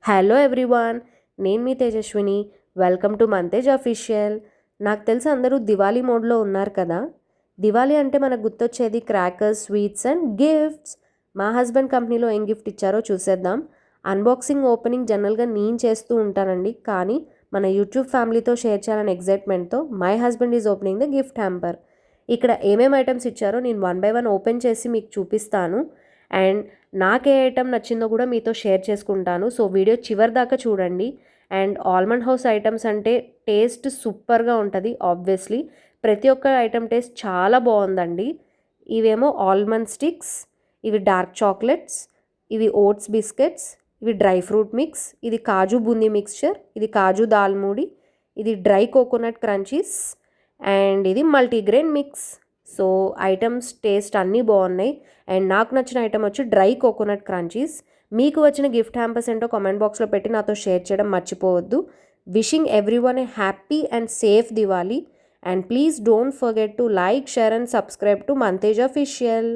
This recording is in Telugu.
హలో ఎవ్రీవాన్, నేను మీ Tejaswini. Welcome to Mantej official. నాకు తెలిసి అందరూ దివాళీ మోడ్లో ఉన్నారు కదా. దివాళీ అంటే మనకు గుర్తొచ్చేది క్రాకర్స్, స్వీట్స్ అండ్ గిఫ్ట్స్. మా హస్బెండ్ కంపెనీలో ఏం గిఫ్ట్ ఇచ్చారో చూసేద్దాం. అన్బాక్సింగ్, ఓపెనింగ్ జనరల్గా నేను చేస్తూ ఉంటానండి, కానీ మన యూట్యూబ్ ఫ్యామిలీతో షేర్ చేయాలని ఎగ్జైట్మెంట్తో my husband is opening the gift hamper. ఇక్కడ ఏమేమి ఐటమ్స్ ఇచ్చారో నేను 1 by 1 ఓపెన్ చేసి మీకు చూపిస్తాను. అండ్ నాకు ఏ ఐటమ్ నచ్చిందో కూడా మీతో షేర్ చేసుకుంటాను. సో వీడియో చివరి దాకా చూడండి. అండ్ ఆల్మండ్ హౌస్ ఐటమ్స్ అంటే టేస్ట్ సూపర్గా ఉంటుంది. ఆబ్వియస్లీ ప్రతి ఒక్క ఐటమ్ టేస్ట్ చాలా బాగుందండి. ఇవేమో ఆల్మండ్ స్టిక్స్, ఇవి డార్క్ చాక్లెట్స్, ఇవి ఓట్స్ బిస్కెట్స్, ఇవి డ్రై ఫ్రూట్ మిక్స్, ఇది కాజు బూందీ మిక్స్చర్, ఇది కాజు దాల్మూడి, ఇది డ్రై కోకోనట్ క్రంచీస్ అండ్ ఇది multigrain mix. So items taste అన్నీ బాగున్నాయి. అండ్ నాకు నచ్చిన ఐటమ్ వచ్చి డ్రై కోకోనట్ క్రంచీస్. మీకు వచ్చిన గిఫ్ట్ హ్యాంపర్స్ ఏంటో కామెంట్ బాక్స్లో పెట్టి నాతో షేర్ చేయడం మర్చిపోవద్దు. Wishing everyone A happy and safe Diwali. And please don't forget to like, share and subscribe to Mantej official.